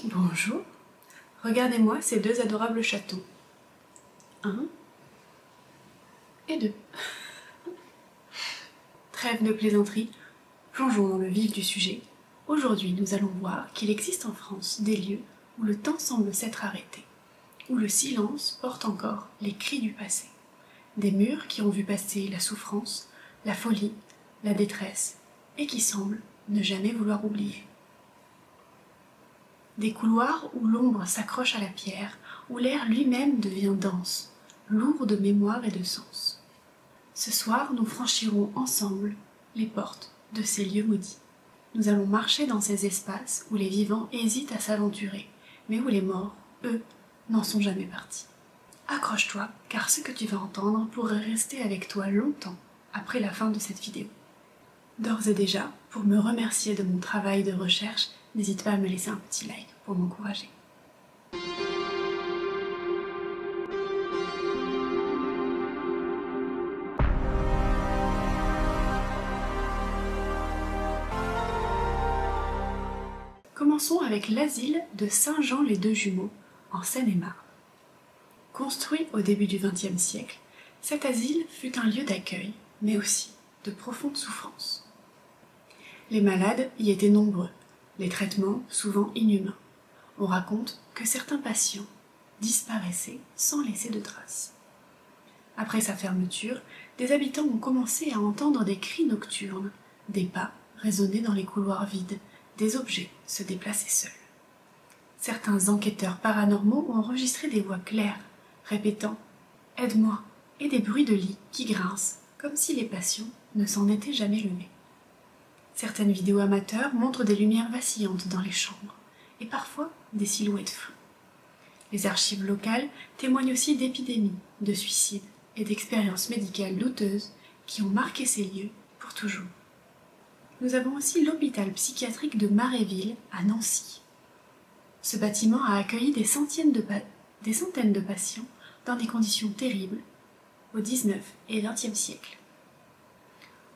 Bonjour, regardez-moi ces deux adorables chatons. 1 et 2. Trêve de plaisanterie, plongeons dans le vif du sujet. Aujourd'hui, nous allons voir qu'il existe en France des lieux où le temps semble s'être arrêté, où le silence porte encore les cris du passé. Des murs qui ont vu passer la souffrance, la folie, la détresse, et qui semblent ne jamais vouloir oublier. Des couloirs où l'ombre s'accroche à la pierre, où l'air lui-même devient dense, lourd de mémoire et de sens. Ce soir, nous franchirons ensemble les portes de ces lieux maudits. Nous allons marcher dans ces espaces où les vivants hésitent à s'aventurer, mais où les morts, eux, n'en sont jamais partis. Accroche-toi, car ce que tu vas entendre pourrait rester avec toi longtemps après la fin de cette vidéo. D'ores et déjà, pour me remercier de mon travail de recherche, n'hésite pas à me laisser un petit like pour m'encourager. Commençons avec l'asile de Saint-Jean-les-Deux-Jumeaux, en Seine-et-Marne. Construit au début du XXe siècle, cet asile fut un lieu d'accueil, mais aussi de profonde souffrance. Les malades y étaient nombreux, les traitements souvent inhumains. On raconte que certains patients disparaissaient sans laisser de traces. Après sa fermeture, des habitants ont commencé à entendre des cris nocturnes, des pas résonner dans les couloirs vides, des objets se déplacer seuls. Certains enquêteurs paranormaux ont enregistré des voix claires, répétant « Aide-moi » et des bruits de lits qui grincent, comme si les patients ne s'en étaient jamais levés. Certaines vidéos amateurs montrent des lumières vacillantes dans les chambres, et parfois des silhouettes floues. Les archives locales témoignent aussi d'épidémies, de suicides et d'expériences médicales douteuses qui ont marqué ces lieux pour toujours. Nous avons aussi l'hôpital psychiatrique de Maréville à Nancy. Ce bâtiment a accueilli des centaines de patients dans des conditions terribles au XIXe et XXe siècle.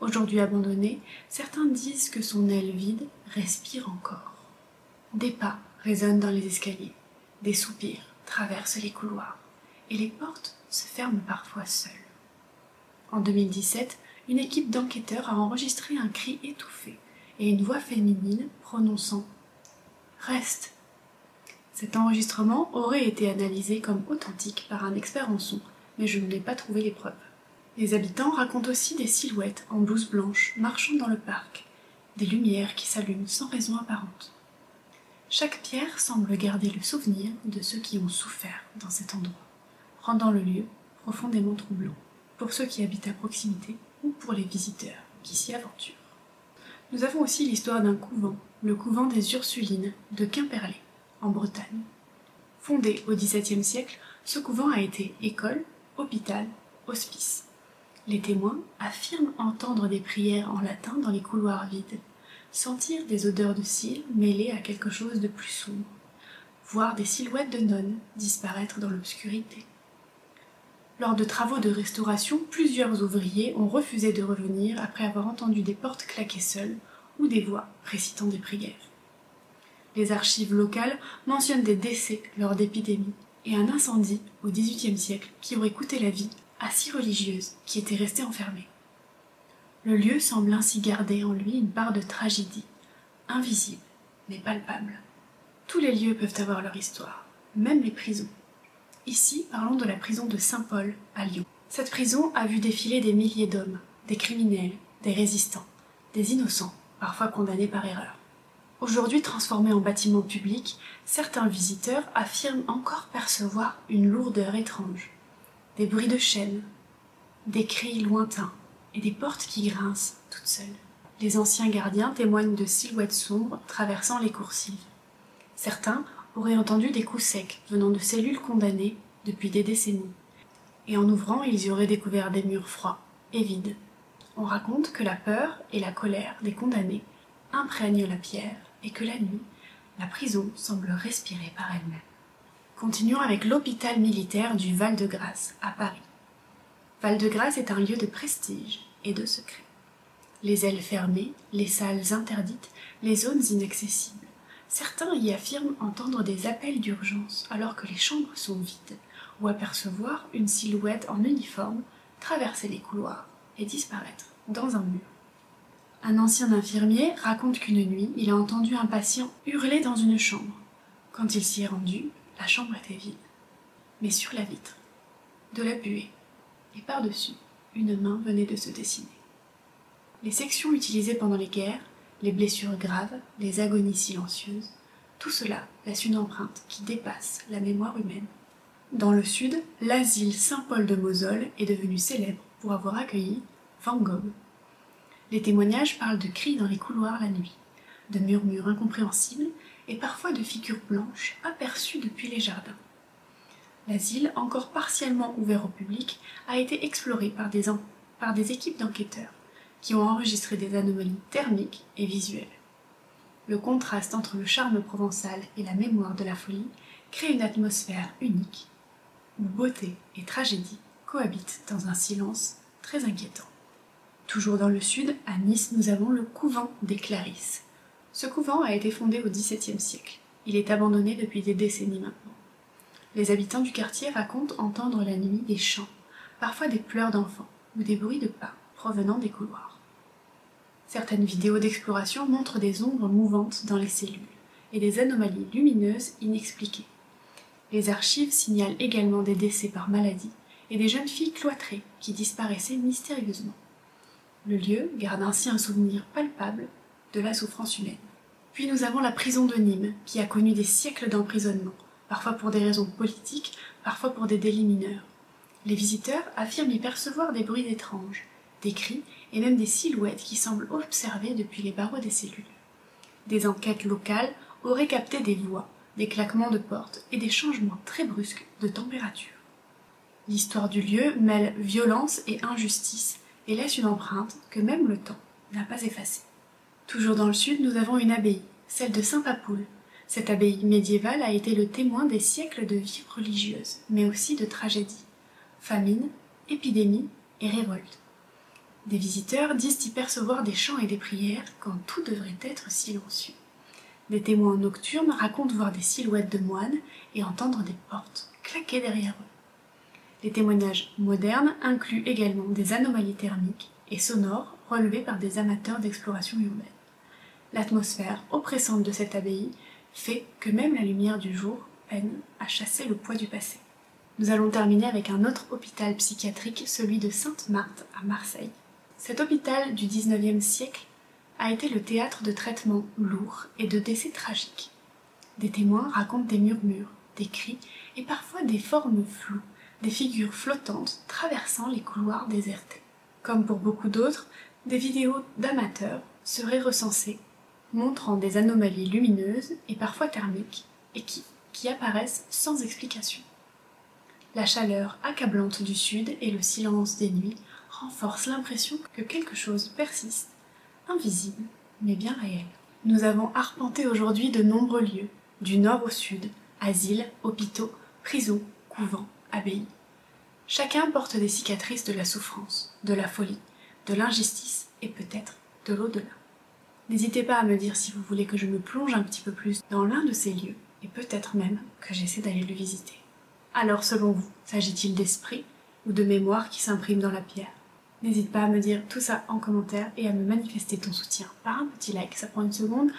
Aujourd'hui abandonné, certains disent que son aile vide respire encore. Des pas résonnent dans les escaliers, des soupirs traversent les couloirs, et les portes se ferment parfois seules. En 2017, une équipe d'enquêteurs a enregistré un cri étouffé et une voix féminine prononçant « Reste ». Cet enregistrement aurait été analysé comme authentique par un expert en son, mais je n'ai pas trouvé les preuves. Les habitants racontent aussi des silhouettes en blouse blanche marchant dans le parc, des lumières qui s'allument sans raison apparente. Chaque pierre semble garder le souvenir de ceux qui ont souffert dans cet endroit, rendant le lieu profondément troublant, pour ceux qui habitent à proximité ou pour les visiteurs qui s'y aventurent. Nous avons aussi l'histoire d'un couvent, le couvent des Ursulines de Quimperlé, en Bretagne. Fondé au XVIIe siècle, ce couvent a été école, hôpital, hospice. Les témoins affirment entendre des prières en latin dans les couloirs vides, sentir des odeurs de cire mêlées à quelque chose de plus sombre, voir des silhouettes de nonnes disparaître dans l'obscurité. Lors de travaux de restauration, plusieurs ouvriers ont refusé de revenir après avoir entendu des portes claquer seules ou des voix récitant des prières. Les archives locales mentionnent des décès lors d'épidémies et un incendie au XVIIIe siècle qui aurait coûté la vie à 6 religieuses qui étaient restées enfermées. Le lieu semble ainsi garder en lui une part de tragédie, invisible mais palpable. Tous les lieux peuvent avoir leur histoire, même les prisons. Ici, parlons de la prison de Saint-Paul, à Lyon. Cette prison a vu défiler des milliers d'hommes, des criminels, des résistants, des innocents, parfois condamnés par erreur. Aujourd'hui transformée en bâtiment public, certains visiteurs affirment encore percevoir une lourdeur étrange. Des bruits de chaînes, des cris lointains et des portes qui grincent toutes seules. Les anciens gardiens témoignent de silhouettes sombres traversant les coursives. Certains auraient entendu des coups secs venant de cellules condamnées depuis des décennies. Et en ouvrant, ils y auraient découvert des murs froids et vides. On raconte que la peur et la colère des condamnés imprègnent la pierre et que la nuit, la prison semble respirer par elle-même. Continuons avec l'hôpital militaire du Val-de-Grâce, à Paris. Val-de-Grâce est un lieu de prestige et de secret. Les ailes fermées, les salles interdites, les zones inaccessibles. Certains y affirment entendre des appels d'urgence alors que les chambres sont vides, ou apercevoir une silhouette en uniforme traverser les couloirs et disparaître dans un mur. Un ancien infirmier raconte qu'une nuit, il a entendu un patient hurler dans une chambre. Quand il s'y est rendu, la chambre était vide. Mais sur la vitre, de la buée, et par-dessus, une main venait de se dessiner. Les sections utilisées pendant les guerres, les blessures graves, les agonies silencieuses, tout cela laisse une empreinte qui dépasse la mémoire humaine. Dans le sud, l'asile Saint-Paul de Mosole est devenu célèbre pour avoir accueilli Van Gogh. Les témoignages parlent de cris dans les couloirs la nuit, de murmures incompréhensibles et parfois de figures blanches aperçues depuis les jardins. L'asile, encore partiellement ouvert au public, a été exploré par des équipes d'enquêteurs qui ont enregistré des anomalies thermiques et visuelles. Le contraste entre le charme provençal et la mémoire de la folie crée une atmosphère unique, où beauté et tragédie cohabitent dans un silence très inquiétant. Toujours dans le sud, à Nice, nous avons le couvent des Clarisses. Ce couvent a été fondé au XVIIe siècle. Il est abandonné depuis des décennies maintenant. Les habitants du quartier racontent entendre la nuit des chants, parfois des pleurs d'enfants ou des bruits de pas provenant des couloirs. Certaines vidéos d'exploration montrent des ombres mouvantes dans les cellules et des anomalies lumineuses inexpliquées. Les archives signalent également des décès par maladie et des jeunes filles cloîtrées qui disparaissaient mystérieusement. Le lieu garde ainsi un souvenir palpable de la souffrance humaine. Puis nous avons la prison de Nîmes, qui a connu des siècles d'emprisonnement, parfois pour des raisons politiques, parfois pour des délits mineurs. Les visiteurs affirment y percevoir des bruits étranges, des cris et même des silhouettes qui semblent observer depuis les barreaux des cellules. Des enquêtes locales auraient capté des voix, des claquements de portes et des changements très brusques de température. L'histoire du lieu mêle violence et injustice et laisse une empreinte que même le temps n'a pas effacée. Toujours dans le sud, nous avons une abbaye, celle de Saint-Papoul. Cette abbaye médiévale a été le témoin des siècles de vie religieuse, mais aussi de tragédies, famine, épidémies et révoltes. Des visiteurs disent y percevoir des chants et des prières quand tout devrait être silencieux. Des témoins nocturnes racontent voir des silhouettes de moines et entendre des portes claquer derrière eux. Les témoignages modernes incluent également des anomalies thermiques et sonores relevées par des amateurs d'exploration urbaine. L'atmosphère oppressante de cette abbaye fait que même la lumière du jour peine à chasser le poids du passé. Nous allons terminer avec un autre hôpital psychiatrique, celui de Sainte-Marthe à Marseille. Cet hôpital du XIXe siècle a été le théâtre de traitements lourds et de décès tragiques. Des témoins racontent des murmures, des cris et parfois des formes floues, des figures flottantes traversant les couloirs désertés. Comme pour beaucoup d'autres, des vidéos d'amateurs seraient recensées, montrant des anomalies lumineuses et parfois thermiques, et qui apparaissent sans explication. La chaleur accablante du sud et le silence des nuits renforcent l'impression que quelque chose persiste, invisible, mais bien réel. Nous avons arpenté aujourd'hui de nombreux lieux, du nord au sud, asiles, hôpitaux, prisons, couvents, abbayes. Chacun porte des cicatrices de la souffrance, de la folie, de l'injustice et peut-être de l'au-delà. N'hésitez pas à me dire si vous voulez que je me plonge un petit peu plus dans l'un de ces lieux et peut-être même que j'essaie d'aller le visiter. Alors selon vous, s'agit-il d'esprit ou de mémoire qui s'imprime dans la pierre? N'hésite pas à me dire tout ça en commentaire et à me manifester ton soutien par un petit like, ça prend 1 seconde,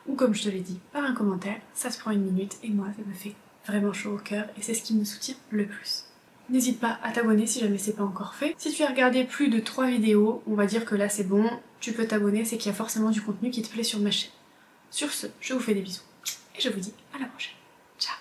ou comme je te l'ai dit, par un commentaire, ça se prend 1 minute et moi ça me fait vraiment chaud au cœur et c'est ce qui me soutient le plus. N'hésite pas à t'abonner si jamais c'est pas encore fait. Si tu as regardé plus de 3 vidéos, on va dire que là c'est bon, tu peux t'abonner, c'est qu'il y a forcément du contenu qui te plaît sur ma chaîne. Sur ce, je vous fais des bisous et je vous dis à la prochaine. Ciao.